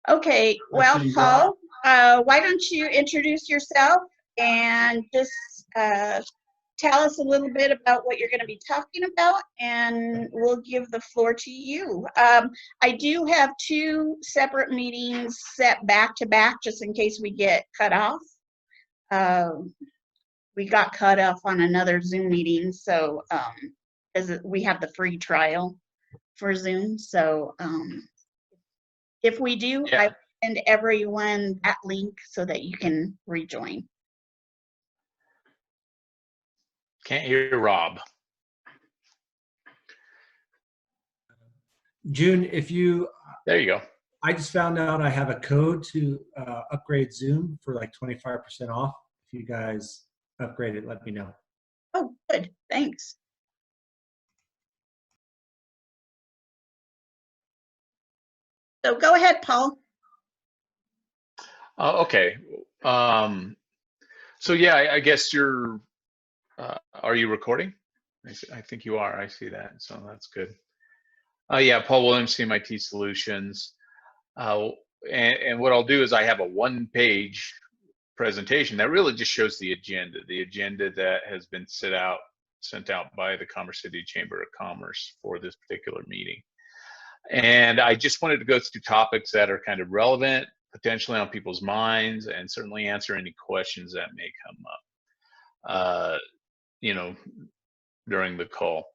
Okay, well, Paul, why don't you introduce yourself and just tell us a little bit about what you're going to be talking about, and we'll give the floor to you. I do have 2 separate meetings set back to back just in case we get cut off. We got cut off on another Zoom meeting, so as we have the free trial for Zoom. So if we do, I will send everyone that link so that you can rejoin. Can't hear Rob. June, if you... There you go. I just found out I have a code to upgrade Zoom for like 25% off. If you guys upgrade it, let me know. Oh, good. Thanks. So go ahead, Paul. Okay. So yeah, I guess you're, are you recording? I think you are. I see that. So that's good. Yeah, Paul Williams, CMIT Solutions. And what I'll do is I have a 1-page presentation that really just shows the agenda that has been sent out by the Commerce City Chamber of Commerce for this particular meeting. And I just wanted to go through topics that are kind of relevant, potentially on people's minds, and certainly answer any questions that may come up, you know, during the call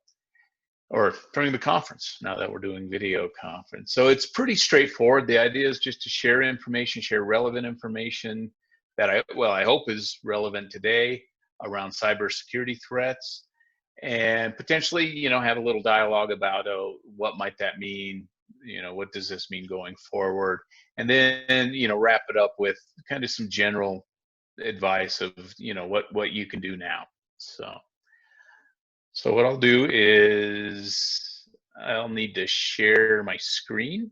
or during the conference, now that we're doing video conference. So it's pretty straightforward. The idea is just to share information, share relevant information that I hope is relevant today around cybersecurity threats, and potentially, you know, have a little dialogue about, oh, what might that mean? You know, what does this mean going forward? And then, you know, wrap it up with kind of some general advice of, you know, what you can do now. So what I'll do is I'll need to share my screen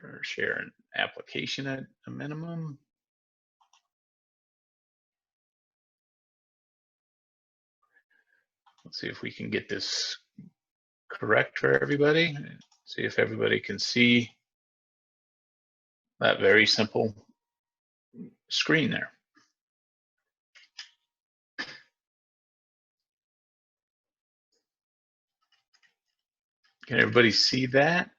or share an application at a minimum. Let's see if we can get this correct for everybody. See if everybody can see that very simple screen there. Can everybody see that?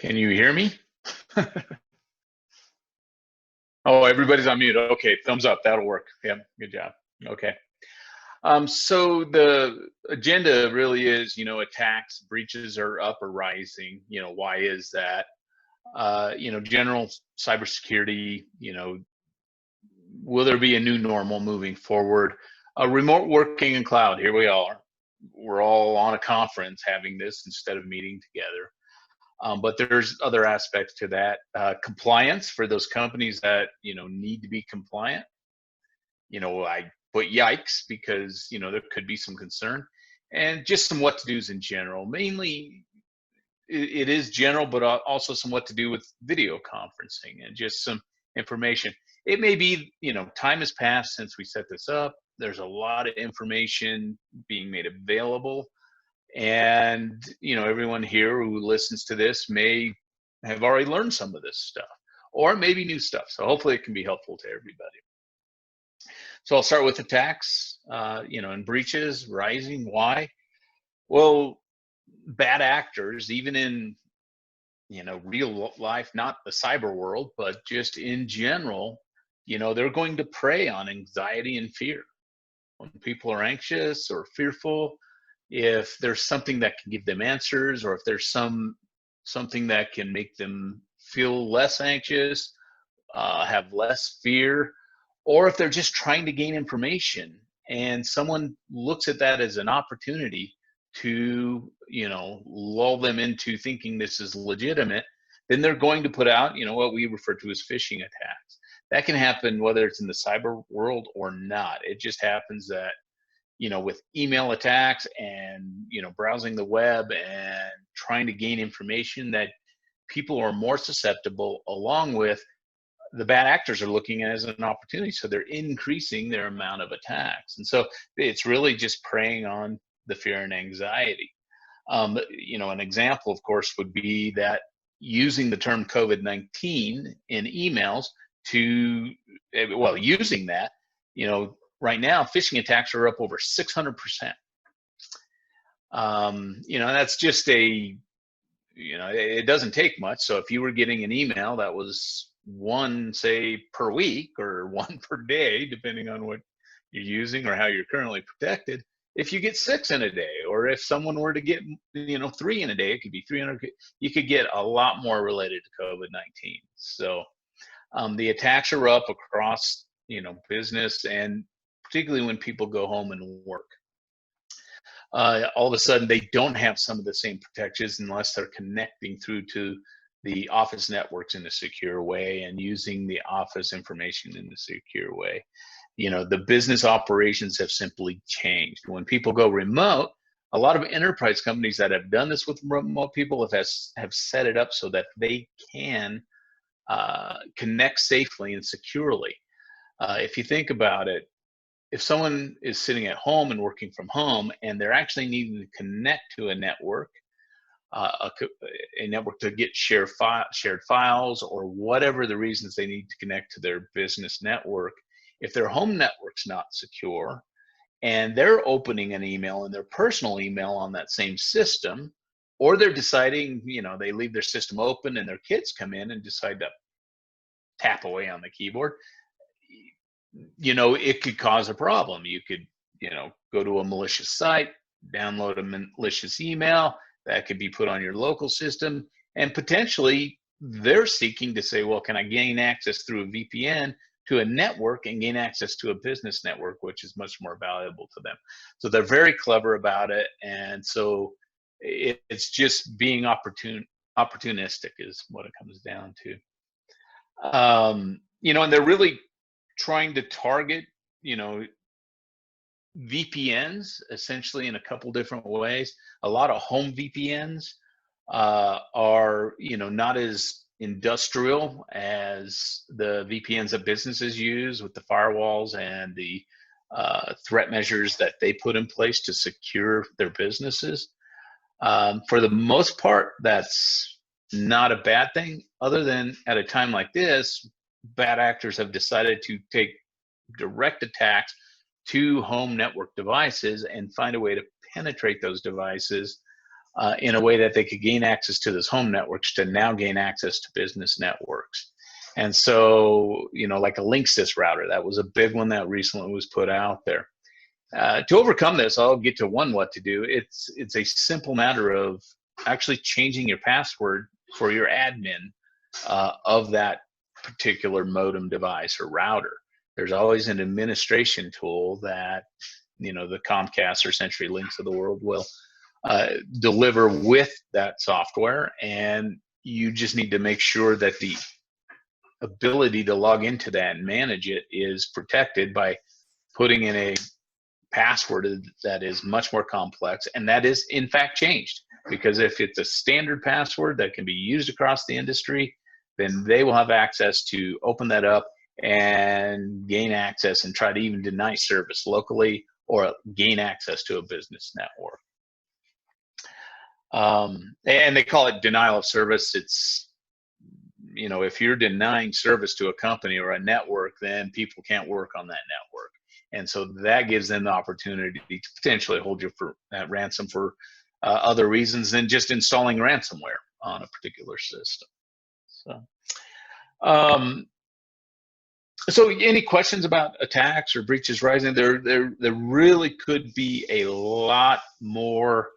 Can you hear me? Oh, everybody's on mute. Okay, thumbs up. That'll work. Yeah, good job. Okay. So the agenda really is, you know, attacks, breaches are up or rising. You know, why is that? You know, general cybersecurity, you know, will there be a new normal moving forward? Remote working and cloud, here we are. We're all on a conference having this instead of meeting together. But there's other aspects to that. Compliance for those companies that, you know, need to be compliant. You know, I put Yikes because, you know, there could be some concern, and just some what to do's in general. Mainly it is general, but also some what to do with video conferencing and just some information. It may be, you know, time has passed since we set this up. There's a lot of information being made available. And, you know, everyone here who listens to this may have already learned some of this stuff, or maybe new stuff. So hopefully it can be helpful to everybody. So I'll start with attacks, you know, and breaches rising. Why? Well, bad actors, even in, you know, real life, not the cyber world, but just in general, you know, they're going to prey on anxiety and fear. When people are anxious or fearful, if there's something that can give them answers, or if there's something that can make them feel less anxious, have less fear, or if they're just trying to gain information and someone looks at that as an opportunity to, you know, lull them into thinking this is legitimate, then they're going to put out, you know, what we refer to as phishing attacks. That can happen whether it's in the cyber world or not. It just happens that, you know, with email attacks and, you know, browsing the web and trying to gain information that people are more susceptible, along with the bad actors are looking at it as an opportunity. So they're increasing their amount of attacks. And so it's really just preying on the fear and anxiety. An example, of course, would be that using the term COVID-19 in emails using that, right now, phishing attacks are up over 600%. That's just it doesn't take much. So if you were getting an email that was one, say, per week or one per day, depending on what you're using or how you're currently protected, if you get 6 in a day, or if someone were to get 3 in a day, it could be 300. You could get a lot more related to COVID-19. So the attacks are up across business, and particularly when people go home and work. All of a sudden, they don't have some of the same protections unless they're connecting through to the office networks in a secure way and using the office information in a secure way. The business operations have simply changed. When people go remote, a lot of enterprise companies that have done this with remote people have set it up so that they can connect safely and securely. If you think about it, if someone is sitting at home and working from home and they're actually needing to connect to a network to get shared files, or whatever the reasons they need to connect to their business network, if their home network's not secure and they're opening an email in their personal email on that same system, or they're deciding, they leave their system open and their kids come in and decide to tap away on the keyboard, it could cause a problem. You could, go to a malicious site, download a malicious email that could be put on your local system, and potentially they're seeking to say, well, can I gain access through a VPN to a network and gain access to a business network, which is much more valuable to them. So they're very clever about it. And so it's just being opportunistic is what it comes down to. And they're really trying to target, VPNs essentially in a couple different ways. A lot of home VPNs are, not as industrial as the VPNs that businesses use with the firewalls and the threat measures that they put in place to secure their businesses. For the most part, that's not a bad thing, other than at a time like this, bad actors have decided to take direct attacks to home network devices and find a way to penetrate those devices in a way that they could gain access to those home networks to now gain access to business networks. And so, like a Linksys router, that was a big one that recently was put out there. To overcome this, I'll get to what to do. It's a simple matter of actually changing your password for your admin of that particular modem device or router. There's always an administration tool that, the Comcast or CenturyLinks of the world will deliver with that software, and you just need to make sure that the ability to log into that and manage it is protected by putting in a password that is much more complex, and that is in fact changed, because if it's a standard password that can be used across the industry, then they will have access to open that up and gain access and try to even deny service locally or gain access to a business network. And they call it denial of service. It's, if you're denying service to a company or a network, then people can't work on that network. And so that gives them the opportunity to potentially hold you for ransom for other reasons than just installing ransomware on a particular system. So any questions about attacks or breaches rising? There really could be a lot more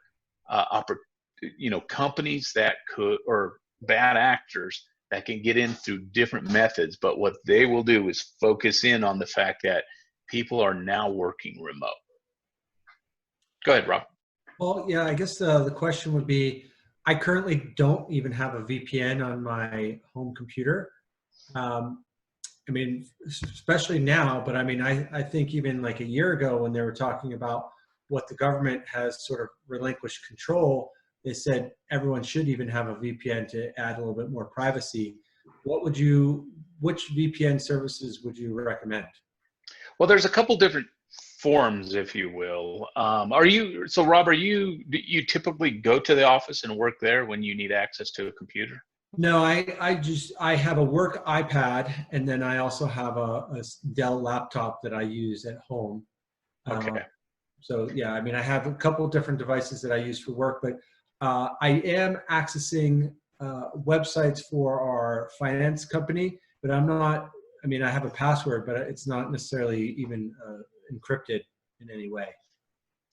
companies that could, or bad actors that can get in through different methods. But what they will do is focus in on the fact that people are now working remote. Go ahead, Rob. Well, yeah, I guess the question would be, I currently don't even have a VPN on my home computer. Especially now, but I think even like a year ago when they were talking about what the government has sort of relinquished control, they said everyone should even have a VPN to add a little bit more privacy. Which VPN services would you recommend? Well, there's a couple different forms, if you will. Rob, do you typically go to the office and work there when you need access to a computer? No, I have a work iPad, and then I also have a Dell laptop that I use at home. Okay. So yeah, I mean, I have a couple of different devices that I use for work, but I am accessing websites for our finance company, but I'm not, I mean, I have a password, but it's not necessarily even encrypted in any way.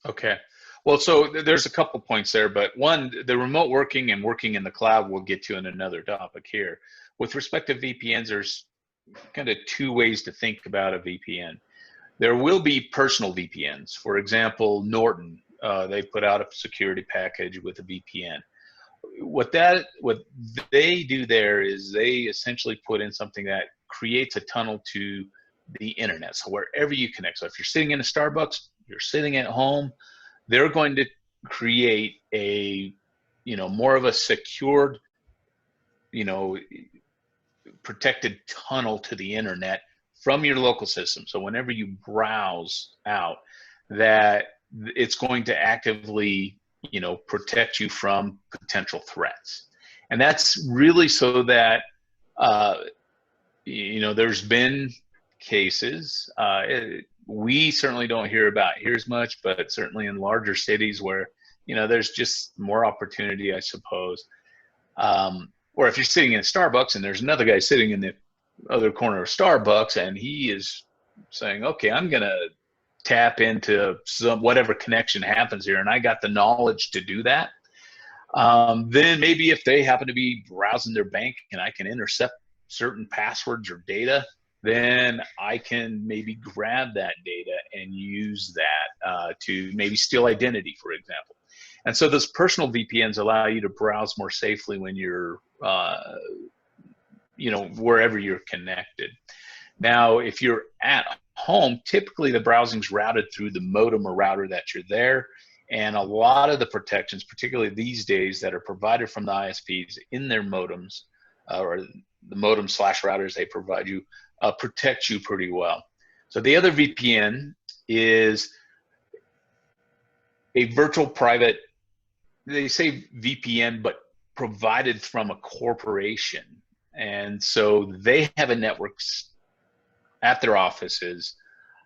Okay. Well, so there's a couple points there, but one, the remote working and working in the cloud we'll get to in another topic here. With respect to VPNs, there's kind of two ways to think about a VPN. There will be personal VPNs. For example, Norton, they put out a security package with a VPN. What they do there is they essentially put in something that creates a tunnel to the internet. So wherever you connect. So if you're sitting in a Starbucks, you're sitting at home, they're going to create a, more of a secured, protected tunnel to the internet from your local system. So whenever you browse out, that it's going to actively, protect you from potential threats. And that's really so that, there's been cases, we certainly don't hear about here as much, but certainly in larger cities where, there's just more opportunity, I suppose. Or if you're sitting in a Starbucks and there's another guy sitting in the other corner of Starbucks and he is saying, okay, I'm going to tap into whatever connection happens here, and I got the knowledge to do that. Then maybe if they happen to be browsing their bank and I can intercept certain passwords or data, then I can maybe grab that data and use that to maybe steal identity, for example. And so those personal VPNs allow you to browse more safely when you're, wherever you're connected. Now, if you're at home, typically the browsing's routed through the modem or router that you're there. And a lot of the protections, particularly these days, that are provided from the ISPs in their modems, or the modem/routers they provide you, protect you pretty well. So the other VPN is a virtual private, they say VPN, but provided from a corporation. And so they have a network at their offices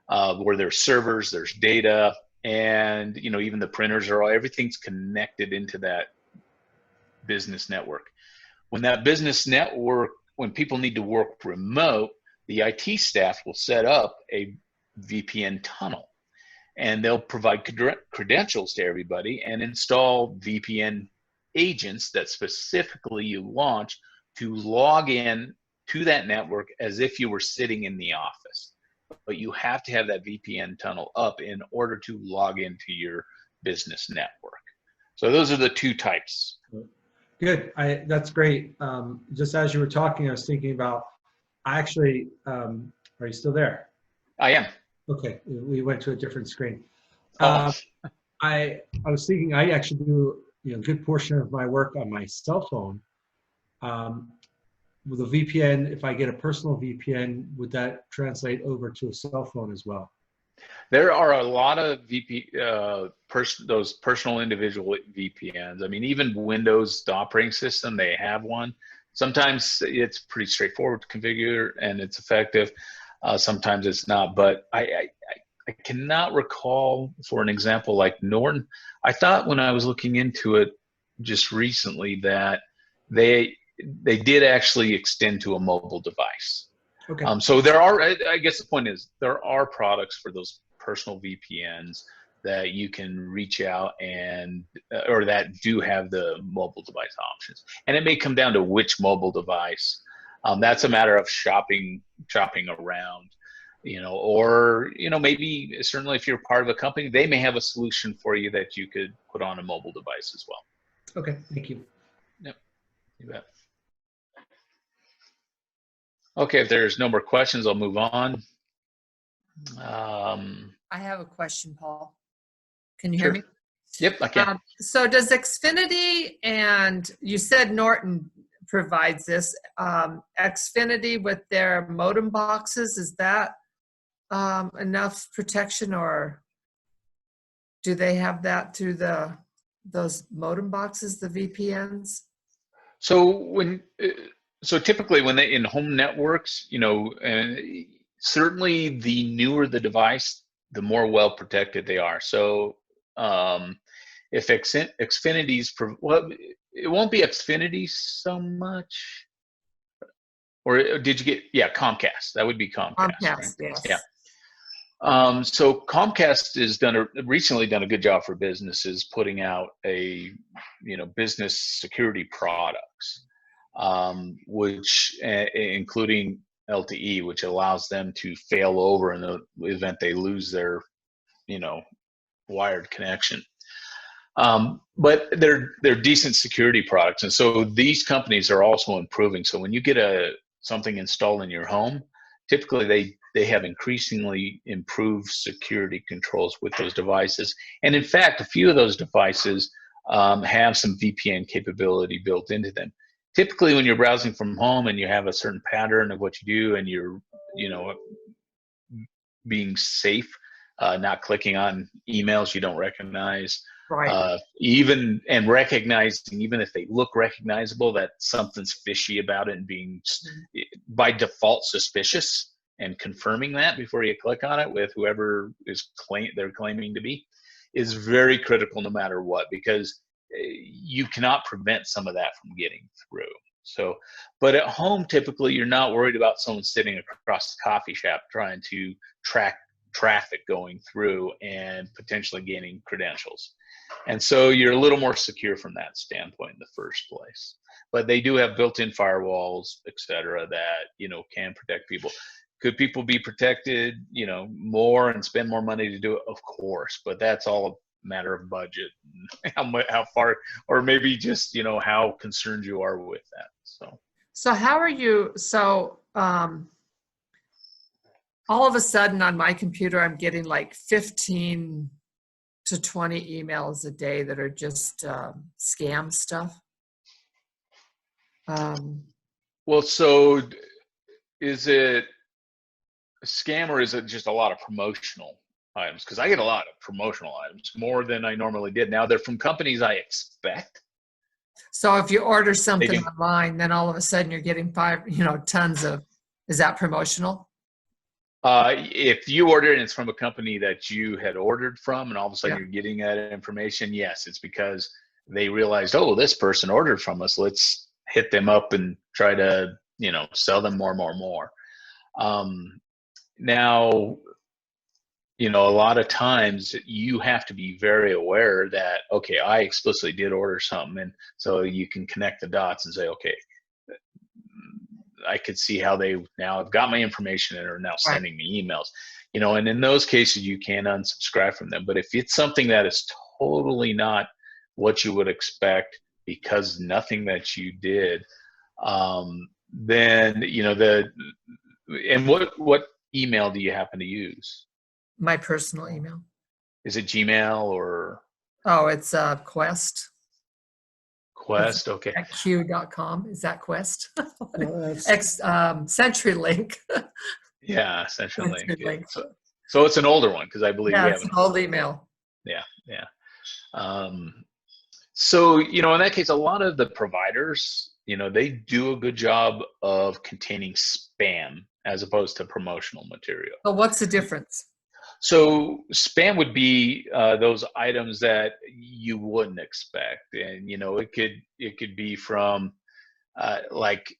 where there's servers, there's data, and even the printers everything's connected into that business network. When people need to work remote, the IT staff will set up a VPN tunnel, and they'll provide credentials to everybody and install VPN agents that specifically you launch to log in to that network as if you were sitting in the office. But you have to have that VPN tunnel up in order to log into your business network. So those are the two types. Good. That's great. Just as you were talking, I was thinking about, are you still there? I am. Okay, we went to a different screen. Oh. I was thinking I actually do a good portion of my work on my cell phone. With a VPN, if I get a personal VPN, would that translate over to a cell phone as well? There are a lot of those personal individual VPNs. I mean, even Windows, the operating system, they have one. Sometimes it's pretty straightforward to configure and it's effective. Sometimes it's not. But I cannot recall, for an example, like Norton. I thought when I was looking into it just recently that they did actually extend to a mobile device. Okay. So there are, I guess the point is, there are products for those personal VPNs that you can reach out and, or that do have the mobile device options. And it may come down to which mobile device. That's a matter of shopping around, or, maybe certainly if you're part of a company, they may have a solution for you that you could put on a mobile device as well. Okay, thank you. Yep, you bet. Okay, if there's no more questions, I'll move on. I have a question, Paul. Can you Sure. hear me? Yep, I can. So does Xfinity, and you said Norton provides this, Xfinity with their modem boxes, is that enough protection, or do they have that through those modem boxes, the VPNs? So typically when they in home networks, certainly the newer the device, the more well protected they are. So if Xfinity's, well, it won't be Xfinity so much. Or did you get, yeah, Comcast? That would be Comcast, right? Yes. Yeah. So Comcast has recently done a good job for businesses putting out business security products, which including LTE, which allows them to fail over in the event they lose their, wired connection. But they're decent security products, and so these companies are also improving. So when you get something installed in your home, typically they have increasingly improved security controls with those devices. And in fact, a few of those devices have some VPN capability built into them. Typically, when you're browsing from home and you have a certain pattern of what you do, and you're, being safe, not clicking on emails you don't recognize, Right. even recognizing, even if they look recognizable, that something's fishy about it, and being by default suspicious and confirming that before you click on it with whoever they're claiming to be, is very critical no matter what, because you cannot prevent some of that from getting through. So, but at home, typically you're not worried about someone sitting across the coffee shop trying to track traffic going through and potentially gaining credentials. And so you're a little more secure from that standpoint in the first place. But they do have built-in firewalls, et cetera, that, can protect people. Could people be protected, more and spend more money to do it? Of course, but that's all a matter of budget, and how far, or maybe just, how concerned you are with that. So how are you, all of a sudden on my computer, I'm getting like 15 to 20 emails a day that are just scam stuff. Well, so is it a scam, or is it just a lot of promotional items? Because I get a lot of promotional items, more than I normally did. Now they're from companies I expect. So if you order something online, then all of a sudden you're getting tons of, is that promotional? If you order it and it's from a company that you had ordered from, and all of a sudden Yeah. you're getting that information, yes, it's because they realized, oh, this person ordered from us. Let's hit them up and try to, sell them more. Now, a lot of times you have to be very aware that, okay, I explicitly did order something. And so you can connect the dots and say, okay, I could see how they now have got my information and are now sending me emails, and in those cases you can unsubscribe from them. But if it's something that is totally not what you would expect, because nothing that you did, then, and what email do you happen to use? My personal email. Is it Gmail or? Oh, it's Quest. Quest, okay. At q.com. Is that Quest? No, CenturyLink. Yeah, CenturyLink. CenturyLink. So it's an older one, because I believe we have it's an old email. Yeah. So, in that case, a lot of the providers, they do a good job of containing spam as opposed to promotional material. But what's the difference? So spam would be those items that you wouldn't expect, and it could be from like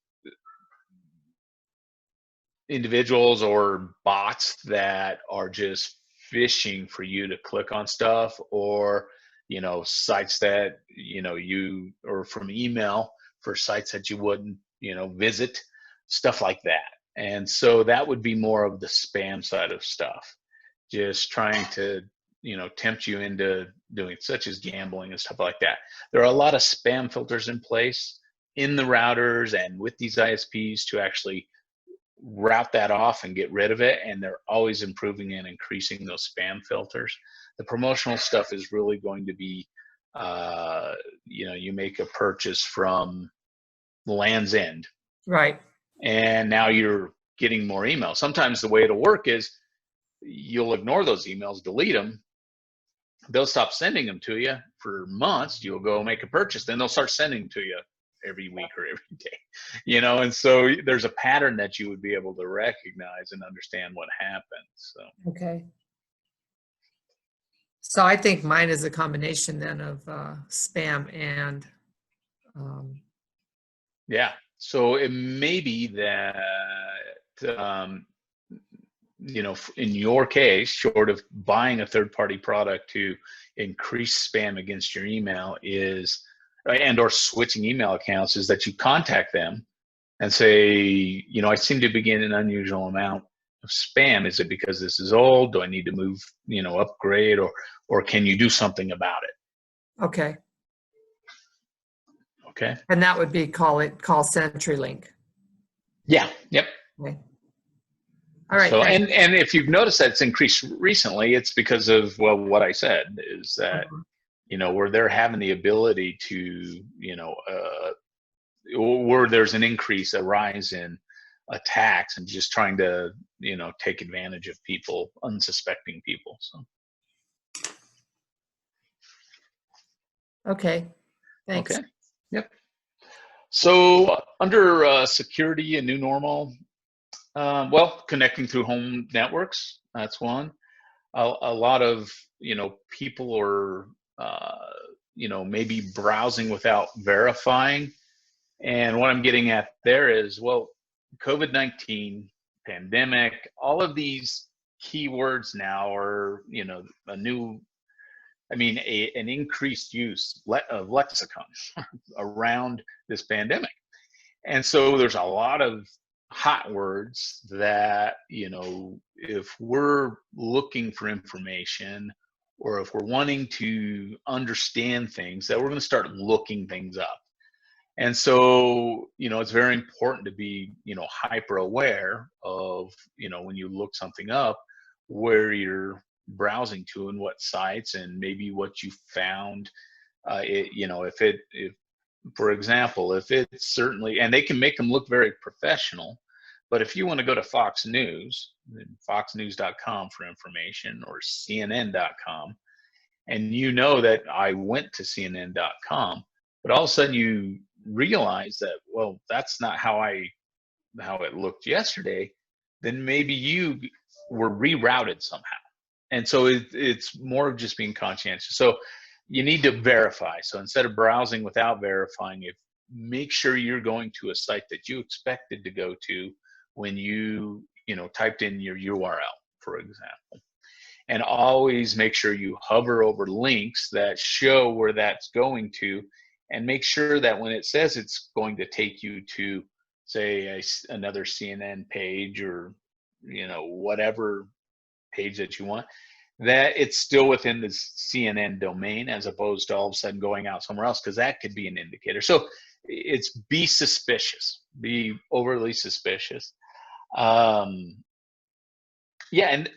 individuals or bots that are just fishing for you to click on stuff, or sites that or from email for sites that you wouldn't visit, stuff like that. And so that would be more of the spam side of stuff, just trying to tempt you into doing, such as gambling and stuff like that. There are a lot of spam filters in place in the routers and with these ISPs to actually route that off and get rid of it. And they're always improving and increasing those spam filters. The promotional stuff is really going to be, you make a purchase from Land's End, Right. and now you're getting more emails. Sometimes the way it'll work is you'll ignore those emails, delete them. They'll stop sending them to you for months. You'll go make a purchase, then they'll start sending them to you every week or every day, and so there's a pattern that you would be able to recognize and understand what happens. So Okay. So I think mine is a combination then of spam and yeah, so it may be that in your case, short of buying a third-party product to increase spam against your email and or switching email accounts, is that you contact them and say, I seem to be getting an unusual amount of spam. Is it because this is old? Do I need to move, upgrade, or can you do something about it? okay. Okay. And that would be call CenturyLink. Yeah. Yep. Okay. All right. So, and if you've noticed that it's increased recently, it's because of, well, what I said is that, where they're having the ability to, where there's an increase, a rise in attacks and just trying to, take advantage of people, unsuspecting people. So. Okay. Thanks. Okay. Yep. So under security and new normal, connecting through home networks, that's one. A lot of, people are, maybe browsing without verifying. And what I'm getting at there is, well, COVID-19, pandemic, all of these keywords now are, an increased use of lexicon around this pandemic. And so there's a lot of hot words that, if we're looking for information or if we're wanting to understand things, that we're going to start looking things up. And so, it's very important to be, hyper aware of, when you look something up, where you're browsing to and what sites and maybe what you found. If for example, if it's certainly, and they can make them look very professional, but if you want to go to Fox News, foxnews.com for information, or CNN.com, and that I went to CNN.com, but all of a sudden you realize that, well, that's not how it looked yesterday, then maybe you were rerouted somehow. And so it's more of just being conscientious. So you need to verify. So instead of browsing without verifying, make sure you're going to a site that you expected to go to when you typed in your URL, for example. And always make sure you hover over links that show where that's going to, and make sure that when it says it's going to take you to, say, another CNN page or whatever page that you want, that it's still within the CNN domain, as opposed to all of a sudden going out somewhere else, because that could be an indicator. So it's be suspicious, be overly suspicious. And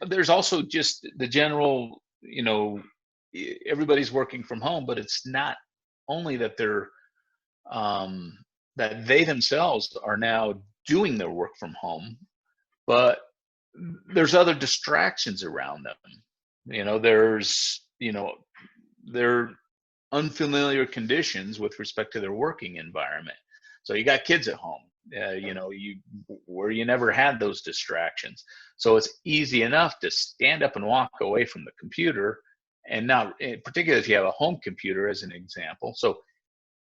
there's also just the general, everybody's working from home, but it's not only that that they themselves are now doing their work from home, but there's other distractions around them. They're unfamiliar conditions with respect to their working environment. So you got kids at home, where you never had those distractions. So it's easy enough to stand up and walk away from the computer, and now, particularly if you have a home computer, as an example. So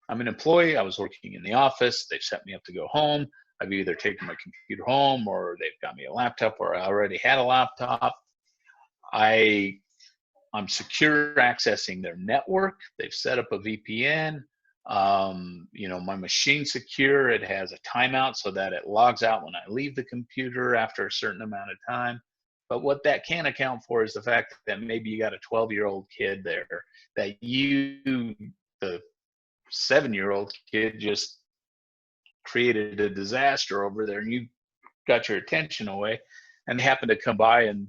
I'm an employee. I was working in the office. They set me up to go home. I've either taken my computer home, or they've got me a laptop, or I already had a laptop. I'm secure accessing their network. They've set up a VPN. My machine's secure. It has a timeout so that it logs out when I leave the computer after a certain amount of time. But what that can account for is the fact that maybe you got a 12-year-old kid there that the 7-year-old kid, just created a disaster over there, and you got your attention away, and they happen to come by and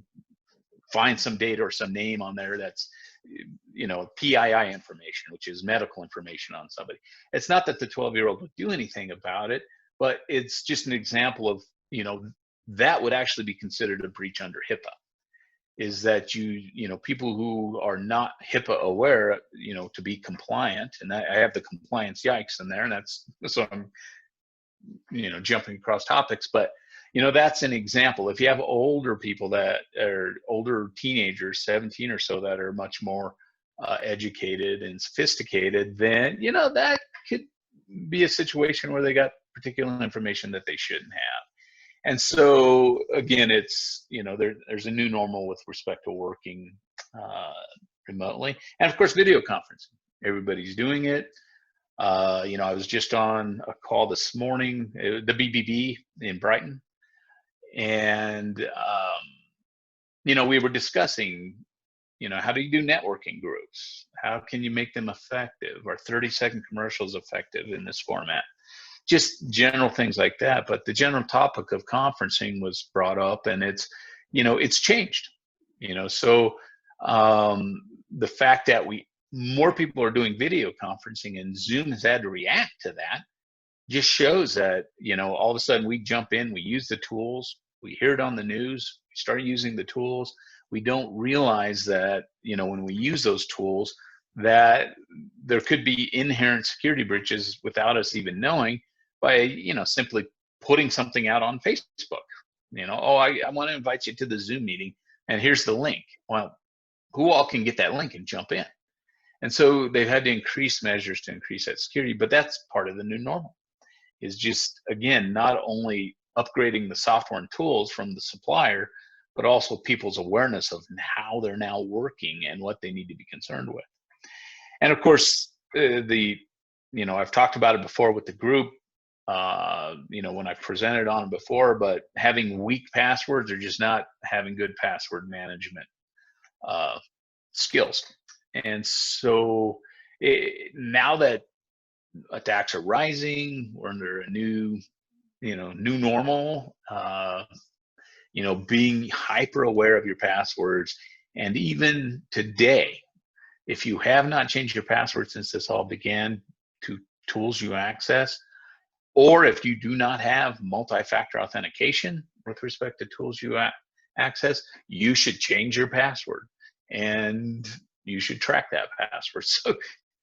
find some data or some name on there that's, you know, PII information, which is medical information on somebody. It's not that the 12-year-old would do anything about it, but it's just an example of, you know, that would actually be considered a breach under HIPAA. Is that you know, people who are not HIPAA aware, you know, to be compliant, and I have the compliance yikes in there, and that's, so I'm, you know, jumping across topics, but, you know, that's an example. If you have older people that are older teenagers, 17 or so, that are much more educated and sophisticated, then, you know, that could be a situation where they got particular information that they shouldn't have. And so, again, it's, you know, there's a new normal with respect to working remotely. And of course, video conferencing. Everybody's doing it. You know, I was just on a call this morning, the BBB in Brighton. And, you know, we were discussing, you know, how do you do networking groups? How can you make them effective? Are 30-second commercials effective in this format? Just general things like that. But the general topic of conferencing was brought up, and it's, you know, it's changed, you know. So the fact that more people are doing video conferencing and Zoom has had to react to that just shows that, you know, all of a sudden we jump in, we use the tools, we hear it on the news, we start using the tools. We don't realize that, you know, when we use those tools, that there could be inherent security breaches without us even knowing, by, you know, simply putting something out on Facebook. You know, oh, I want to invite you to the Zoom meeting, and here's the link. Well, who all can get that link and jump in? And so they've had to increase measures to increase that security, but that's part of the new normal, is just, again, not only upgrading the software and tools from the supplier, but also people's awareness of how they're now working and what they need to be concerned with. And of course, you know, I've talked about it before with the group, you know, when I've presented on it before, but having weak passwords or just not having good password management skills. And so now that attacks are rising, we're under a new, you know, new normal, you know, being hyper aware of your passwords. And even today, if you have not changed your password since this all began to tools you access, or if you do not have multi-factor authentication with respect to tools you access, you should change your password, and you should track that password so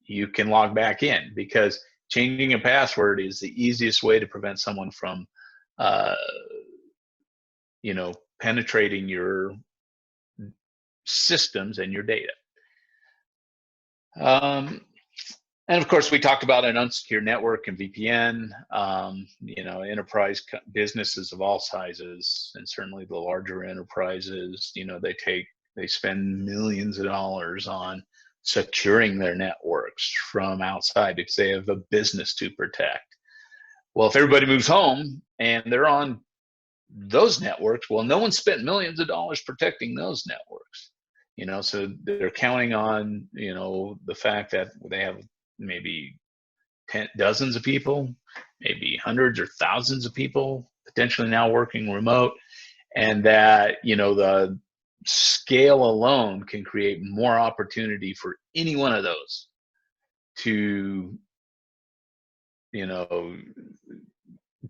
you can log back in, because changing a password is the easiest way to prevent someone from, you know, penetrating your systems and your data. And of course, we talked about an unsecured network and VPN. You know, enterprise businesses of all sizes, and certainly the larger enterprises, you know, they spend millions of dollars on securing their networks from outside because they have a business to protect. Well, if everybody moves home and they're on those networks, well, no one spent millions of dollars protecting those networks. You know, so they're counting on, you know, the fact that they have maybe dozens of people, maybe hundreds or thousands of people potentially now working remote, and that, you know, the scale alone can create more opportunity for any one of those to, you know,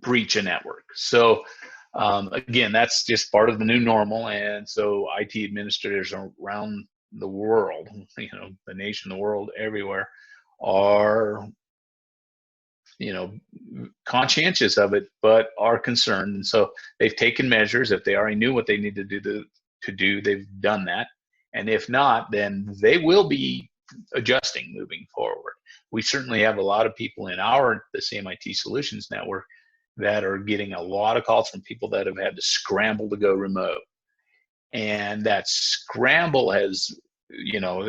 breach a network. So again, that's just part of the new normal. And so IT administrators around the world, you know, the nation, the world, everywhere, are, you know, conscientious of it, but are concerned. And so they've taken measures. If they already knew what they needed to do, they've done that. And if not, then they will be adjusting moving forward. We certainly have a lot of people in the same IT Solutions Network that are getting a lot of calls from people that have had to scramble to go remote. And that scramble has, you know,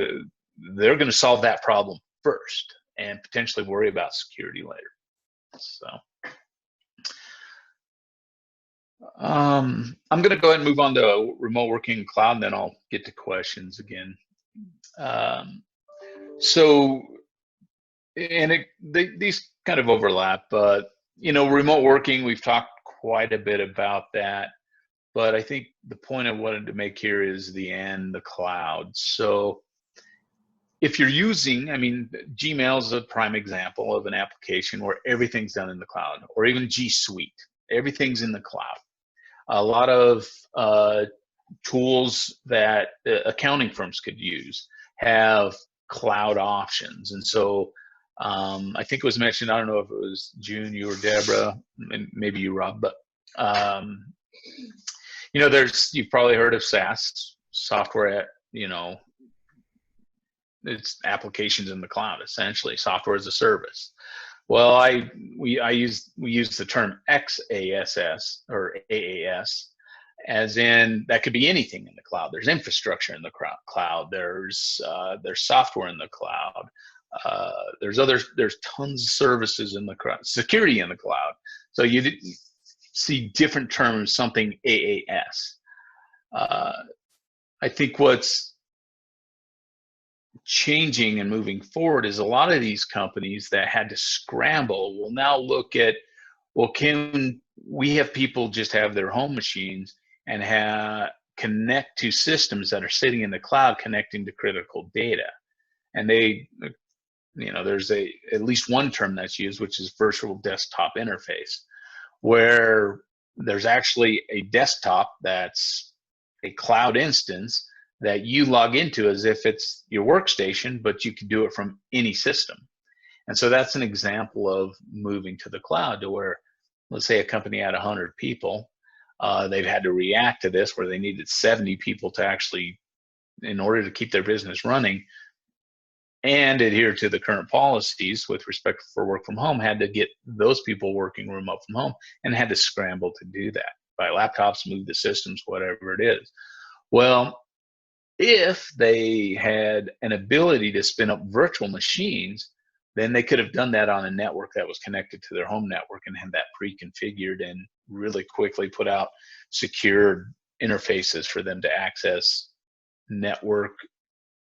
they're going to solve that problem first and potentially worry about security later. So I'm going to go ahead and move on to remote working cloud, and then I'll get to questions again. So, and these kind of overlap, but, you know, remote working, we've talked quite a bit about that, but I think the point I wanted to make here is the cloud. So if you're using, I mean, Gmail is a prime example of an application where everything's done in the cloud, or even G Suite, everything's in the cloud. A lot of tools that accounting firms could use have cloud options. And so I think it was mentioned, I don't know if it was June, you or Deborah, and maybe you, Rob, but you know, you've probably heard of SaaS software, you know, it's applications in the cloud, essentially software as a service. Well, we use the term XaaS or AAS, as in that could be anything in the cloud. There's infrastructure in the cloud. There's software in the cloud. There's tons of services in the cloud. Security in the cloud. So you see different terms, something AAS. I think what's changing and moving forward is a lot of these companies that had to scramble will now look at, well, can we have people just have their home machines and connect to systems that are sitting in the cloud, connecting to critical data? And they, you know, there's at least one term that's used, which is virtual desktop interface, where there's actually a desktop that's a cloud instance that you log into as if it's your workstation, but you can do it from any system. And so that's an example of moving to the cloud, to where, let's say a company had 100 people, they've had to react to this where they needed 70 people to actually, in order to keep their business running and adhere to the current policies with respect for work from home, had to get those people working remote from home and had to scramble to do that by laptops, move the systems, whatever it is. Well, if they had an ability to spin up virtual machines, then they could have done that on a network that was connected to their home network and had that pre-configured and really quickly put out secure interfaces for them to access network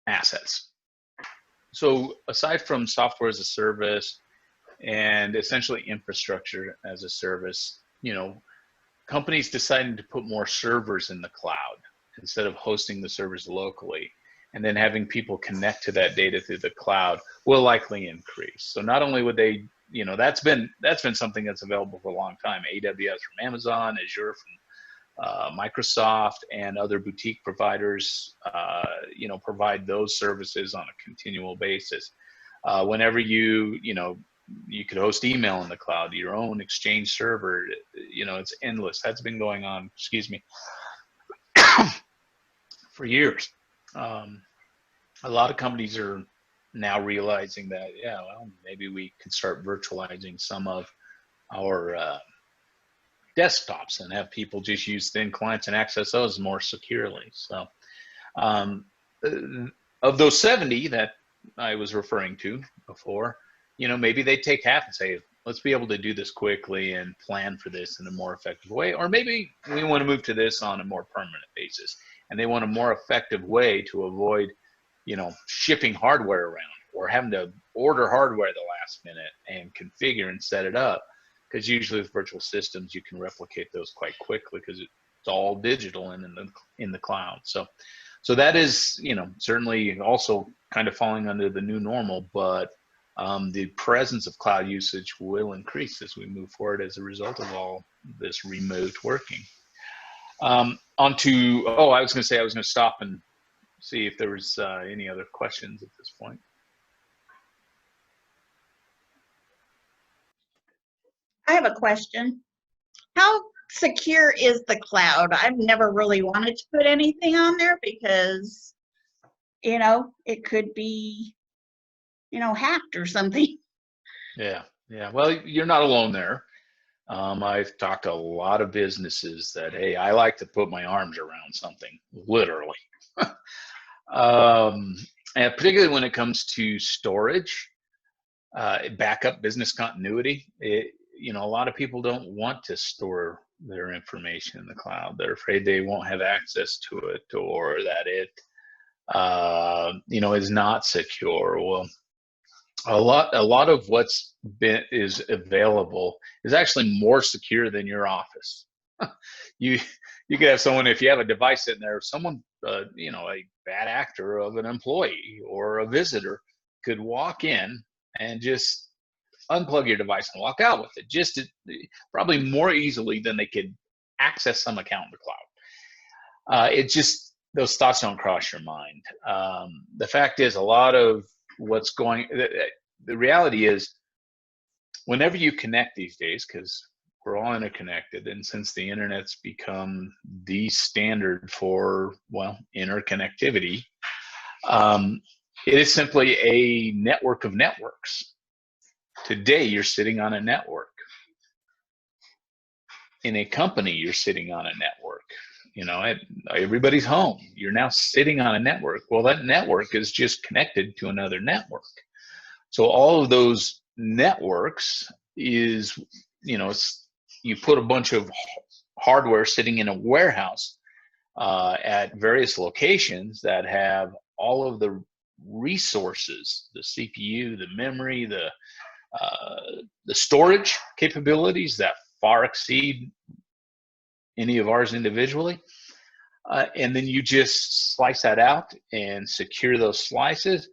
assets. So aside from software as a service and essentially infrastructure as a service, you know, companies deciding to put more servers in the cloud instead of hosting the servers locally, and then having people connect to that data through the cloud will likely increase. So not only would they, you know, that's been something that's available for a long time. AWS from Amazon, Azure from Microsoft, and other boutique providers, you know, provide those services on a continual basis. Whenever you could host email in the cloud, your own Exchange server, you know, it's endless. That's been going on, excuse me, for years. A lot of companies are now realizing that, yeah, well, maybe we can start virtualizing some of our desktops and have people just use thin clients and access those more securely. So of those 70 that I was referring to before, you know, maybe they take half and say, let's be able to do this quickly and plan for this in a more effective way. Or maybe we want to move to this on a more permanent basis, and they want a more effective way to avoid, you know, shipping hardware around or having to order hardware at the last minute and configure and set it up. Because usually with virtual systems, you can replicate those quite quickly because it's all digital and in the cloud. So that is, you know, certainly also kind of falling under the new normal, but the presence of cloud usage will increase as we move forward as a result of all this remote working. I was going to stop and see if there was any other questions at this point. I have a question. How secure is the cloud? I've never really wanted to put anything on there because, you know, it could be, you know, hacked or something. Yeah. Well, you're not alone there. I've talked to a lot of businesses that, hey, I like to put my arms around something, literally. And particularly when it comes to storage, backup, business continuity, you know, a lot of people don't want to store their information in the cloud. They're afraid they won't have access to it, or that it, you know, is not secure. Well, A lot of is available is actually more secure than your office. you you could have someone, if you have a device in there, someone you know, a bad actor of an employee or a visitor could walk in and just unplug your device and walk out with it, probably more easily than they could access some account in the cloud. It just, those thoughts don't cross your mind. The fact is, a lot of what's the reality is, whenever you connect these days, because we're all interconnected, and since the internet's become the standard for, well, interconnectivity, it is simply a network of networks. Today, you're sitting on a network. In a company, you're sitting on a network. You know, at everybody's home, you're now sitting on a network. Well, that network is just connected to another network. So all of those networks is, you know, you put a bunch of hardware sitting in a warehouse at various locations that have all of the resources, the CPU, the memory, the storage capabilities that far exceed any of ours individually. And then you just slice that out and secure those slices.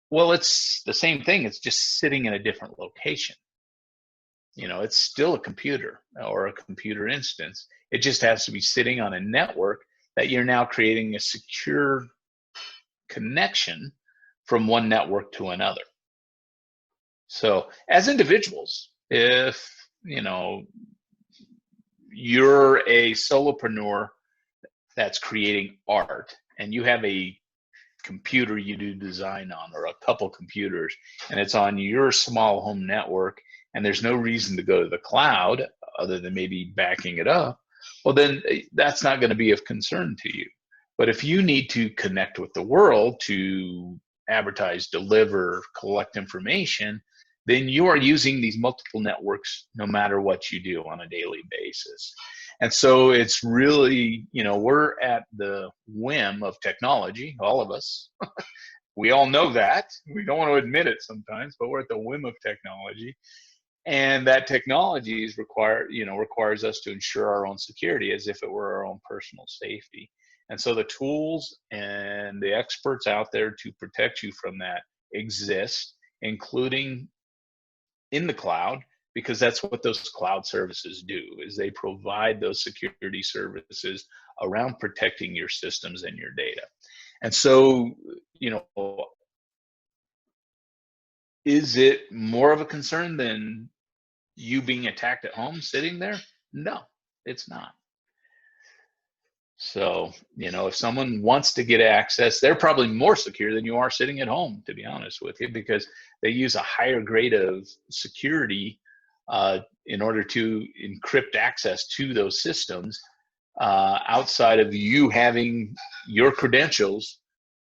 Well, it's the same thing. It's just sitting in a different location. You know, it's still a computer or a computer instance. It just has to be sitting on a network that you're now creating a secure connection from one network to another. So as individuals, if, you know, you're a solopreneur that's creating art and you have a computer you do design on, or a couple computers, and it's on your small home network, and there's no reason to go to the cloud other than maybe backing it up, well, then that's not going to be of concern to you. But if you need to connect with the world to advertise, deliver, collect information, then you are using these multiple networks no matter what you do on a daily basis. And so it's really, you know, we're at the whim of technology, all of us. We all know that. We don't want to admit it sometimes, but we're at the whim of technology. And that technology is requires us to ensure our own security as if it were our own personal safety. And so the tools and the experts out there to protect you from that exist, including in the cloud, because that's what those cloud services do, is they provide those security services around protecting your systems and your data. And so, you know, is it more of a concern than you being attacked at home sitting there? No, it's not. So, you know, if someone wants to get access, they're probably more secure than you are sitting at home, to be honest with you, because they use a higher grade of security in order to encrypt access to those systems outside of you having your credentials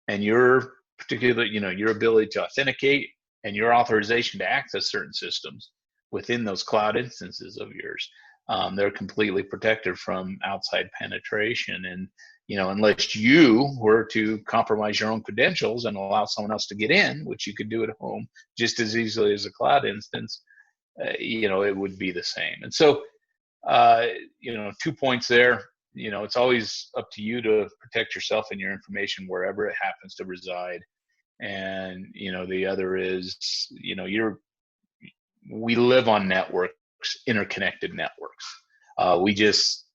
and your particular, you know, your ability to authenticate and your authorization to access certain systems within those cloud instances of yours. They're completely protected from outside penetration. And, you know, unless you were to compromise your own credentials and allow someone else to get in, which you could do at home just as easily as a cloud instance, you know, it would be the same. And so, you know, 2 points there. You know, it's always up to you to protect yourself and your information wherever it happens to reside. And, you know, the other is, you know, we live on networks, interconnected networks. We just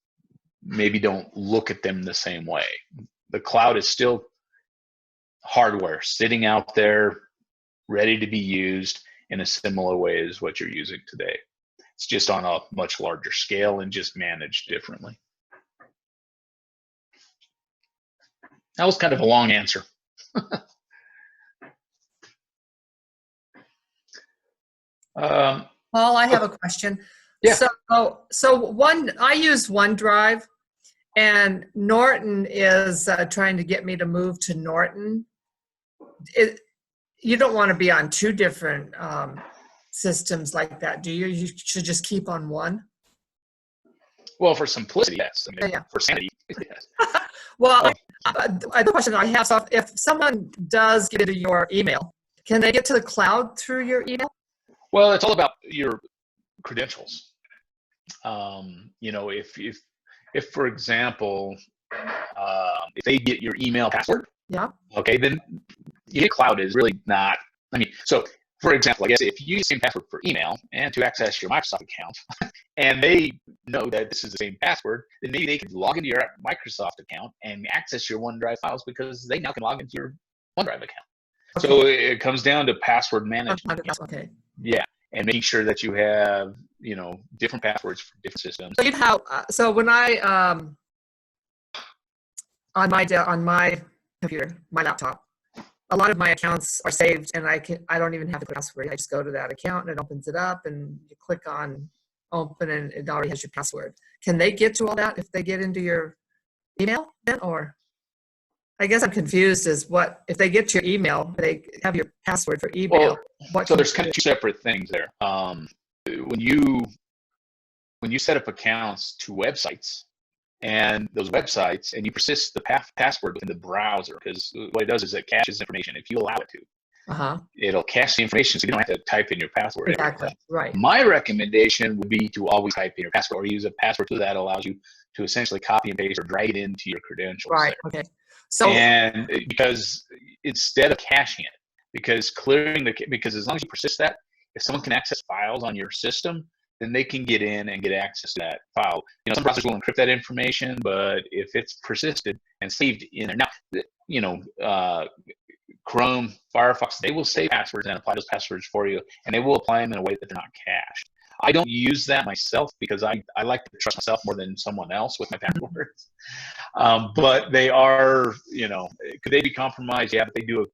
maybe don't look at them the same way. The cloud is still hardware sitting out there ready to be used in a similar way as what you're using today. It's just on a much larger scale and just managed differently. That was kind of a long answer. Paul, I have a question. Yeah. So I use OneDrive, and Norton is trying to get me to move to Norton. You don't want to be on two different systems like that, do you? You should just keep on one. Well, for simplicity, yes. I mean, Yeah. For sanity, yes. Well, the question I have, so if someone does get into your email Can they get to the cloud through your email? Well, it's all about your credentials. If for example, if they get your email password, Yeah. okay, then your cloud is really not. So for example, I guess if you use the same password for email and to access your Microsoft account, and they know that this is the same password, then maybe they could log into your Microsoft account and access your OneDrive files because they now can log into your OneDrive account. Okay. So it comes down to password management. Okay. Yeah, and making sure that you have, different passwords for different systems. So when I on my computer, my laptop, a lot of my accounts are saved, and I don't even have to put a password. I just go to that account and it opens it up, and you click on open, and it already has your password. Can they get to all that if they get into your email then, or? I guess I'm confused as what if they get to your email, they have your password for email. So there's kind of two separate things there. When you set up accounts to websites, and those websites, and you persist the password within the browser, because what it does is it caches information. If you allow it to, it'll cache the information, so you don't have to type in your password. Exactly. Right. My recommendation would be to always type in your password, or use a password tool that allows you to essentially copy and paste or drag it into your credentials. Right. There. Okay. So, and because instead of caching it, because as long as you persist that, if someone can access files on your system, then they can get in and get access to that file. Some browsers will encrypt that information, but if it's persisted and saved in there, now, Chrome, Firefox, they will save passwords and apply those passwords for you, and they will apply them in a way that they're not cached. I don't use that myself because I like to trust myself more than someone else with my passwords. But they are, could they be compromised? Yeah, but they do.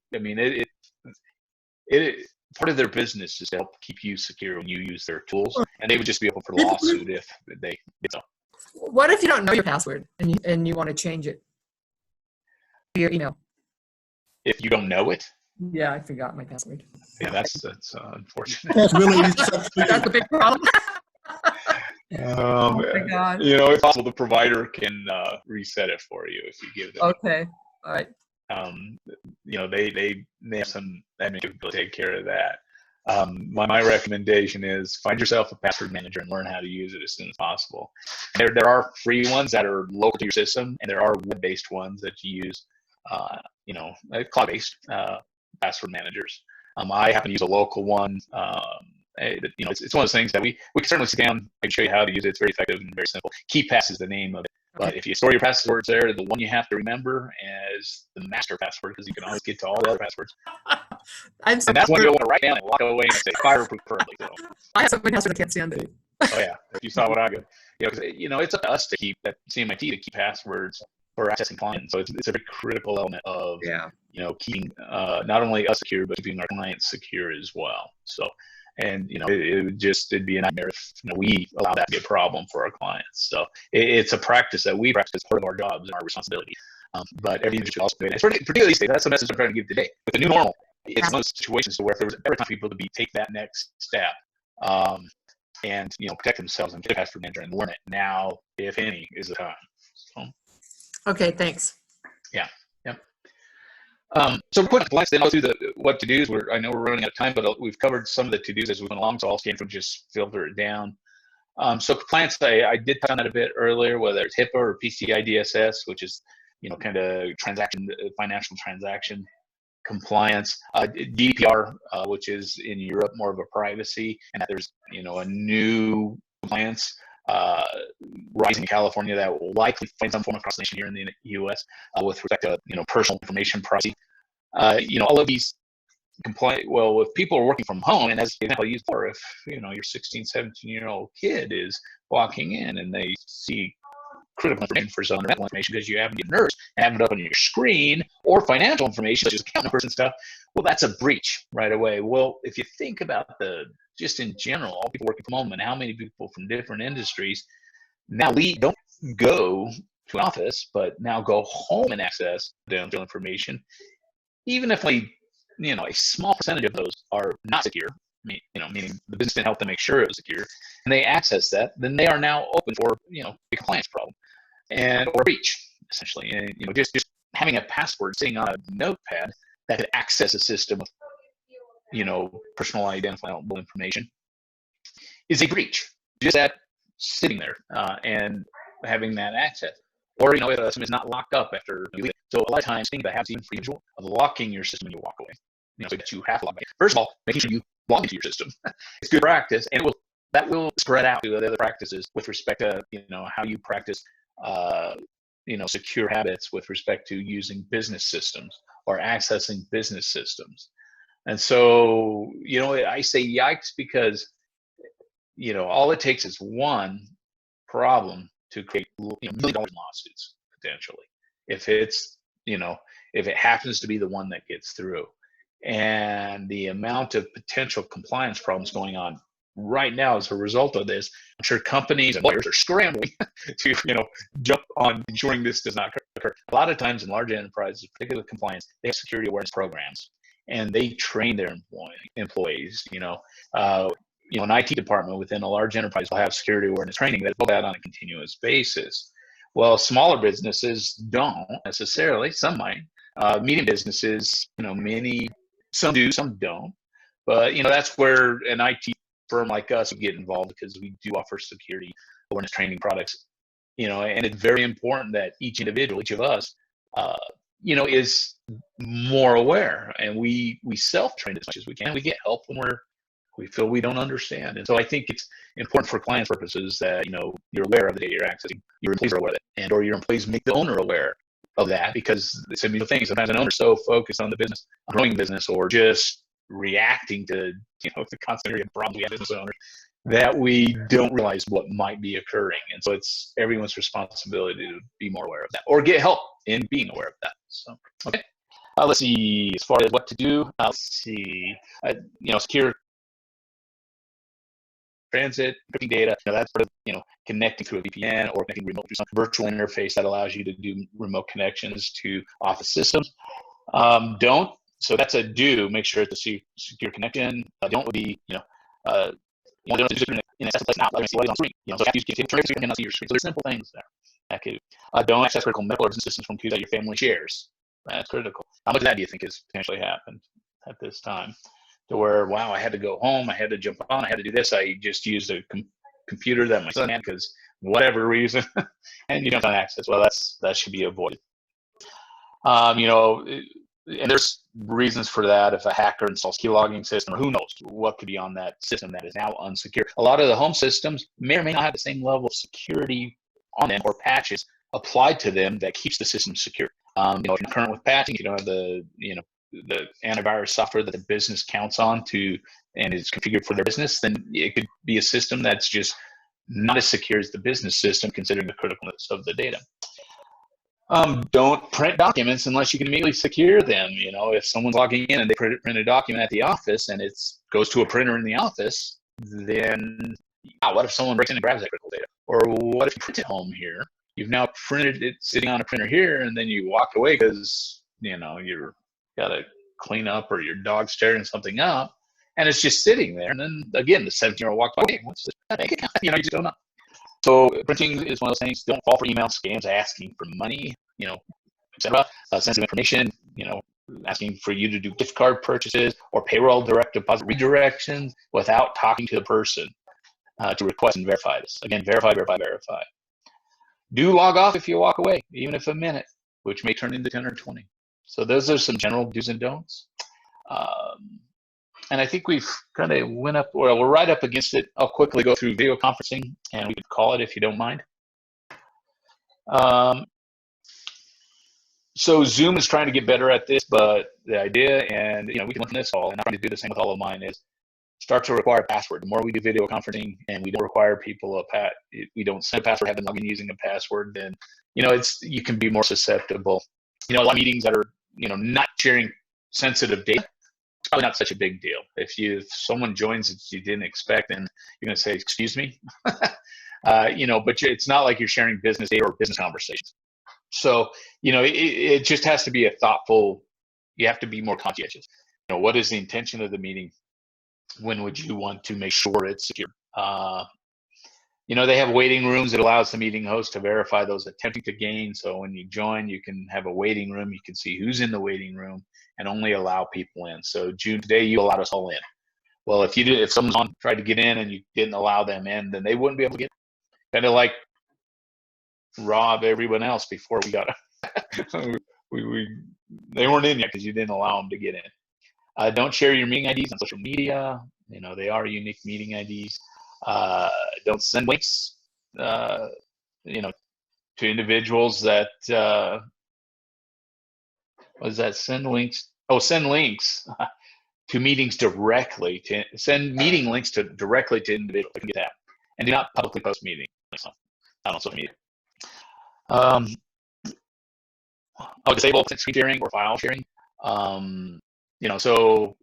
Part of their business is to help keep you secure when you use their tools, and they would just be open for lawsuit if they did so. What if you don't know your password and you want to change it to your email? If you don't know it? Yeah, I forgot my password. Yeah, that's unfortunate. That's really That's a big problem. Oh my God. If possible, the provider can reset it for you if you give them. Okay. All right. They have some admin people to take care of that. My recommendation is find yourself a password manager and learn how to use it as soon as possible. There are free ones that are local to your system, and there are web-based ones that you use, cloud-based password managers. I happen to use a local one. It's one of those things that we can certainly sit down and show you how to use it. It's very effective and very simple. KeePass is the name of it. But if you store your passwords there, the one you have to remember is the master password, because you can always get to all the other passwords. And that's one you'll want to write down and lock away and say fireproof currently. So. I have something else that I can't stand it. Oh yeah, if you saw what I did, because it's up to us to keep that CMIT to keep passwords for accessing clients. So it's a very critical element of keeping not only us secure, but keeping our clients secure as well. So. And it'd be a nightmare if we allow that to be a problem for our clients. So it's a practice that we practice as part of our jobs and our responsibility. But every industry also, particularly these days, that's the message I'm trying to give today. With the new normal, it's one of those situations where if there was ever time for people to take that next step, and protect themselves and get a password manager and learn it, now, if any, is the time. So. Okay, thanks. Yeah. So we're putting compliance, then I'll do what to-dos. I know we're running out of time, but we've covered some of the to-dos as we went along, so I'll scan from just filter it down. So compliance, I did touch on that a bit earlier, whether it's HIPAA or PCI DSS, which is, kind of financial transaction compliance. GDPR, which is in Europe, more of a privacy, and that there's, a new compliance rising in California that will likely find some form of cross-nation here in the U.S. With respect to personal information privacy. All of these if people are working from home, and as the example I used before, if your 16, 17-year-old kid is walking in and they see critical information for some medical information because you happen to be a nurse and have it up on your screen, or financial information such as account numbers and stuff, well, that's a breach right away. Well, if you think about just in general, all people working from home and how many people from different industries now don't go to an office, but now go home and access the information, even if a small percentage of those are not secure, meaning the business didn't help them make sure it was secure, and they access that, then they are now open for a compliance problem or breach, essentially. And just having a password sitting on a notepad that could access a system personal identifiable information is a breach. Just that sitting there and having that access. Or, if a system is not locked up after you leave. So a lot of times, things that have even free visual of locking your system when you walk away. So that you have to log in. First of all, making sure you log into your system. It's good practice, and that will spread out to the other practices with respect to, how you practice, secure habits with respect to using business systems or accessing business systems. And so, I say yikes because, all it takes is one problem to create million-dollar lawsuits potentially. If it's, if it happens to be the one that gets through. And the amount of potential compliance problems going on right now as a result of this, I'm sure companies and lawyers are scrambling to, jump on ensuring this does not occur. A lot of times in large enterprises, particularly compliance, they have security awareness programs, and they train their employees. An IT department within a large enterprise will have security awareness training that's rolled out on a continuous basis. Well, smaller businesses don't necessarily. Some might. Medium businesses, some do, some don't. But, that's where an IT firm like us would get involved, because we do offer security awareness training products, and it's very important that each individual, each of us, is more aware, and we self-train as much as we can. We get help when we feel we don't understand. And so I think it's important for clients' purposes that, you're aware of the data you're accessing, your employees are aware of it, or your employees make the owner aware of that, because it's a beautiful thing. Sometimes an owner's so focused on the business, on growing business, or just reacting to, the constant area of problems we have as business owners, that we don't realize what might be occurring. And so it's everyone's responsibility to be more aware of that, or get help in being aware of that. So, okay. Let's see, as far as what to do, let's see, secure transit, encrypting data, that's sort of, connecting through a VPN or connecting remote through some virtual interface that allows you to do remote connections to office systems. Don't. So that's a do. Make sure it's a secure connection. Don't would be, don't do it in a place not. Let me see what is on screen. So if you can't turn so you cannot see your screen. So there's simple things there. That could. Don't access critical medical or business systems from computers that your family shares. That's critical. How much of that do you think has potentially happened at this time? To where, wow, I had to go home, I had to jump on, I had to do this. I just used a computer that my son had because whatever reason, and you don't have access. Well, that should be avoided. And there's reasons for that. If a hacker installs key logging system, or who knows what could be on that system that is now unsecure. A lot of the home systems may or may not have the same level of security on them or patches applied to them that keeps the system secure. If you're current with patching, you don't have the antivirus software that the business counts on and is configured for their business, then it could be a system that's just not as secure as the business system, considering the criticalness of the data. Don't print documents unless you can immediately secure them. If someone's logging in and they print a document at the office and it goes to a printer in the office, then what if someone breaks in and grabs that critical data? Or what if you print it home here? You've now printed it sitting on a printer here, and then you walk away because you're got to clean up, or your dog's tearing something up, and it's just sitting there. And then again, the 17-year-old walks by, hey, what's this bank account? You just don't know. So printing is one of those things. Don't fall for email scams asking for money, etc. Sensitive information, asking for you to do gift card purchases or payroll direct deposit redirections without talking to the person to request and verify this. Again, verify. Do log off if you walk away, even if a minute, which may turn into 10 or 20. So those are some general do's and don'ts. And I think we've kind of we're right up against it. I'll quickly go through video conferencing, and we could call it if you don't mind. So Zoom is trying to get better at this, but the idea, and we can learn from this all, and I'm trying to do the same with all of mine, is start to require a password. The more we do video conferencing and we don't require people we don't send a password, have them log in using a password, then you can be more susceptible. A lot of meetings that are not sharing sensitive data, it's probably not such a big deal. If someone joins that you didn't expect, then you're going to say, excuse me, but it's not like you're sharing business data or business conversations. So it just has to be a thoughtful. You have to be more conscientious. What is the intention of the meeting? When would you want to make sure it's secure? you know, they have waiting rooms that allows the meeting host to verify those attempting to gain. So when you join, you can have a waiting room. You can see who's in the waiting room and only allow people in. So June, today you allowed us all in. Well, if someone tried to get in and you didn't allow them in, then they wouldn't be able to get in. Kind of like rob everyone else before we got they weren't in yet because you didn't allow them to get in. Don't share your meeting IDs on social media. You know, they are unique meeting IDs. Don't send links, you know, to individuals that, what is that? Send links. Oh, send links to meetings directly, to send meeting links directly to individuals. You can get that. And do not publicly post meeting links on social media. I'll disable screen sharing or file sharing. You know, so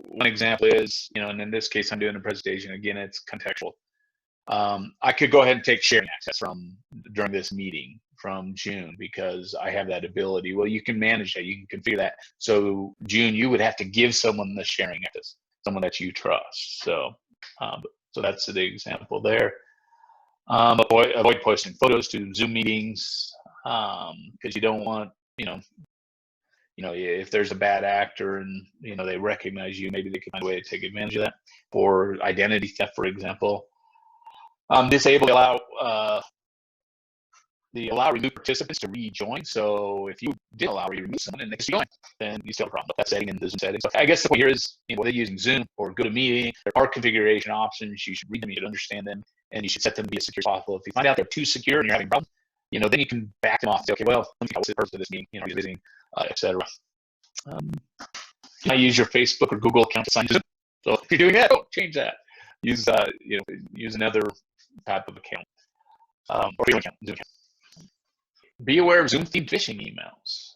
one example is, you know, and in this case, I'm doing a presentation. Again, it's contextual. I could go ahead and take sharing access during this meeting from June because I have that ability. Well, you can manage that. You can configure that. So June, you would have to give someone the sharing access, someone that you trust. So, so that's the example there. Avoid posting photos to Zoom meetings because you don't want, you know, if there's a bad actor and, you know, they recognize you, maybe they can find a way to take advantage of that. For identity theft, for example. Disable allow removed participants to rejoin. So if you did allow or you remove someone and they join, then you still have a problem. That's setting in the Zoom settings. So I guess the point here is, you know, whether using Zoom or GoToMeeting, there are configuration options. You should read them, you should understand them, and you should set them to be as secure as possible. If you find out they're too secure and you're having problems, you know, then you can back them off. Say, okay, well, let me what's the purpose of this meeting? You know, visiting, etc. Can I use your Facebook or Google account to sign to Zoom? So if you're doing that, don't change that. Use you know, use another type of account or your account, Zoom account. Be aware of Zoom-themed phishing emails.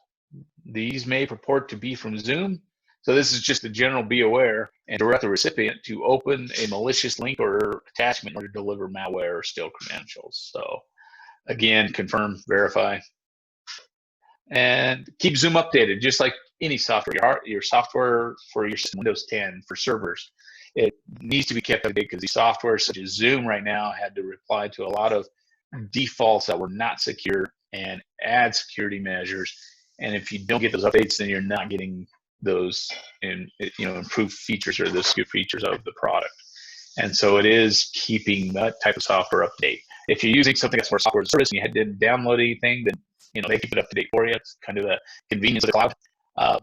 These may purport to be from Zoom. So this is just a general be aware and direct the recipient to open a malicious link or attachment or to deliver malware or steal credentials. So again, confirm, verify, and keep Zoom updated, just like any software. Your software for your Windows 10 for servers, it needs to be kept updated because the software such as Zoom right now had to reply to a lot of defaults that were not secure and add security measures. And if you don't get those updates, then you're not getting those improved features or the secure features of the product. And so it is keeping that type of software update. If you're using something that's more software as a service and you didn't download anything, then they keep it up to date for you. It's kind of the convenience of the cloud.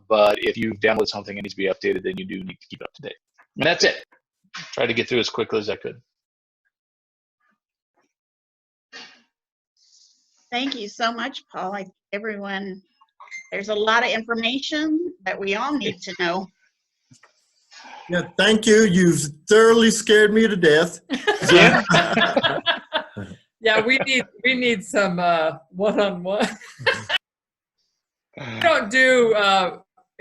But if you download something that needs to be updated, then you do need to keep it up to date. And that's it. Try to get through as quickly as I could. Thank you so much, Paul. I think everyone, there's a lot of information that we all need to know. Yeah, thank you. You've thoroughly scared me to death. Yeah. Yeah, we need some one-on-one. You don't do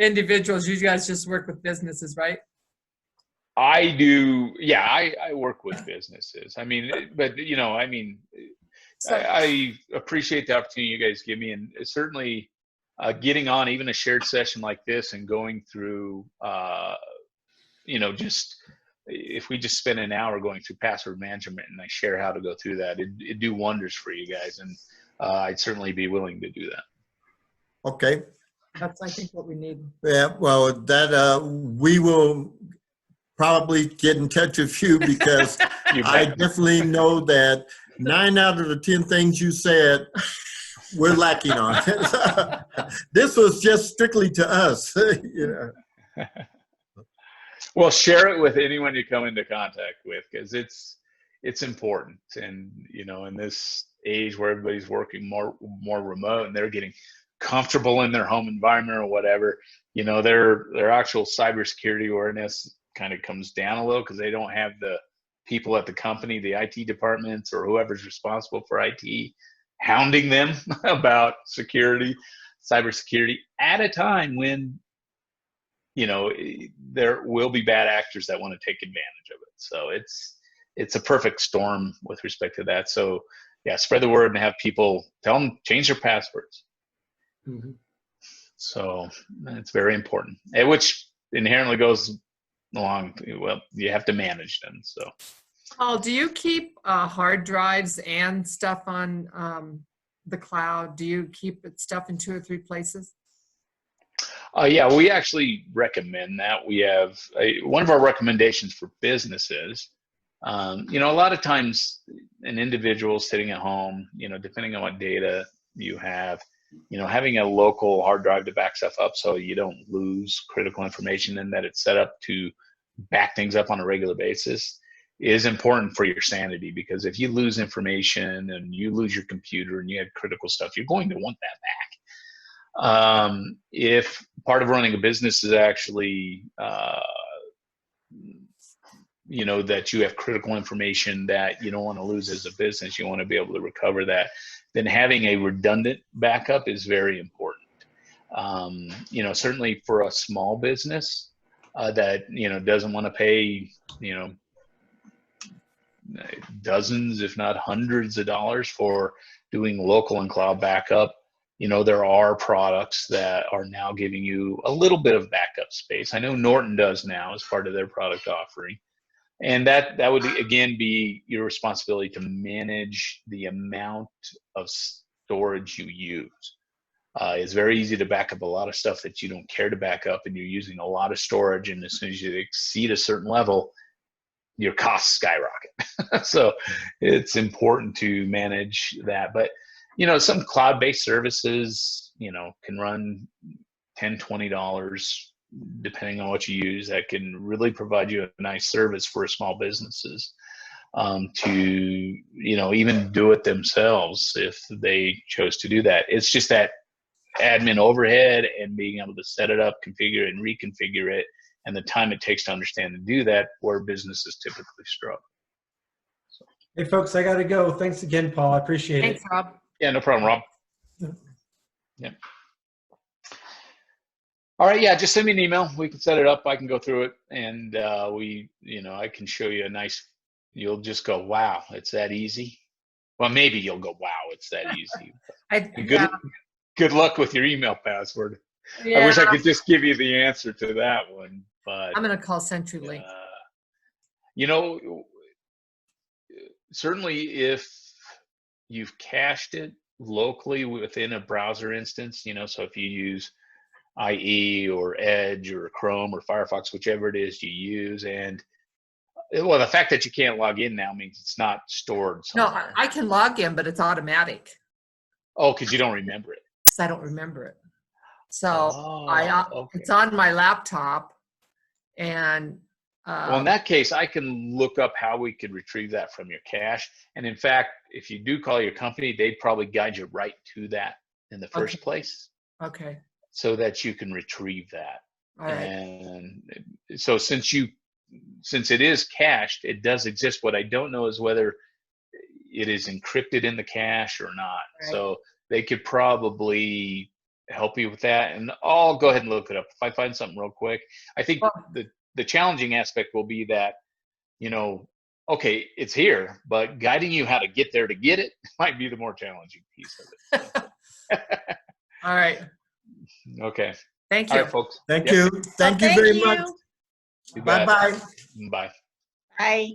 individuals. You guys just work with businesses, right? I do. Yeah, I work with businesses. I mean, but I appreciate the opportunity you guys give me, and certainly getting on even a shared session like this and going through, just if we just spend an hour going through password management and I share how to go through that, it'd do wonders for you guys, and I'd certainly be willing to do that. Okay. That's, I think, what we need. Yeah, well, that we will probably get in touch with you because I definitely know that 9 out of the 10 things you said we're lacking on. This was just strictly to us, Well, share it with anyone you come into contact with, because it's important. And in this age where everybody's working more remote and they're getting comfortable in their home environment or whatever, their actual cybersecurity awareness kind of comes down a little because they don't have the people at the company, the IT departments or whoever's responsible for IT, hounding them about cybersecurity at a time when there will be bad actors that want to take advantage of it. So it's a perfect storm with respect to that. So yeah, spread the word and have people tell them change their passwords. Mm-hmm. So it's very important, which inherently goes along. Well, you have to manage them. So Paul, do you keep hard drives and stuff on the cloud? Do you keep stuff in 2 or 3 places? Yeah, we actually recommend that. We have one of our recommendations for businesses. You know, a lot of times an individual sitting at home, you know, depending on what data you have, you know, having a local hard drive to back stuff up so you don't lose critical information and that it's set up to back things up on a regular basis is important for your sanity, because if you lose information and you lose your computer and you have critical stuff, you're going to want that back. If part of running a business is actually, you know, that you have critical information that you don't want to lose as a business, you want to be able to recover that, then having a redundant backup is very important. You know, certainly for a small business that, you know, doesn't want to pay, you know, dozens, if not hundreds of dollars for doing local and cloud backup, you know, there are products that are now giving you a little bit of backup space. I know Norton does now as part of their product offering. And that would, again, be your responsibility to manage the amount of storage you use. It's very easy to back up a lot of stuff that you don't care to back up, and you're using a lot of storage. And as soon as you exceed a certain level, your costs skyrocket. So it's important to manage that. But, you know, some cloud-based services, you know, can run $10, $20, depending on what you use, that can really provide you a nice service for small businesses to, you know, even do it themselves if they chose to do that. It's just that admin overhead and being able to set it up, configure it, and reconfigure it, and the time it takes to understand and do that, where businesses typically struggle. So. Hey, folks, I got to go. Thanks again, Paul. I appreciate Thanks, it. Rob. Yeah, no problem, Rob. Yeah. All right, yeah, just send me an email. We can set it up. I can go through it, and you know, I can show you a nice. You'll just go, wow, it's that easy. Well, maybe you'll go, wow, it's that easy. Good luck with your email password. Yeah. I wish I could just give you the answer to that one, but I'm going to call CenturyLink. you know, certainly if you've cached it locally within a browser instance, you know, so if you use IE or Edge or Chrome or Firefox, whichever it is you use, and well, the fact that you can't log in now means it's not stored somewhere. No, I can log in, but it's automatic. Oh, because you don't remember it. Because I don't remember it. So okay. it's on my laptop, and well, in that case, I can look up how we could retrieve that from your cache. And in fact, if you do call your company, they'd probably guide you right to that in the first place. Okay. So that you can retrieve that. All right. And so since it is cached, it does exist. What I don't know is whether it is encrypted in the cache or not. Right. So they could probably help you with that. And I'll go ahead and look it up. If I find something real quick, I think the challenging aspect will be that, you know, okay, it's here, but guiding you how to get there to get it might be the more challenging piece of it. All right. Okay. Thank you. All right, folks. Thank you. Thank you very much. You bet. Bye-bye. Bye. Bye.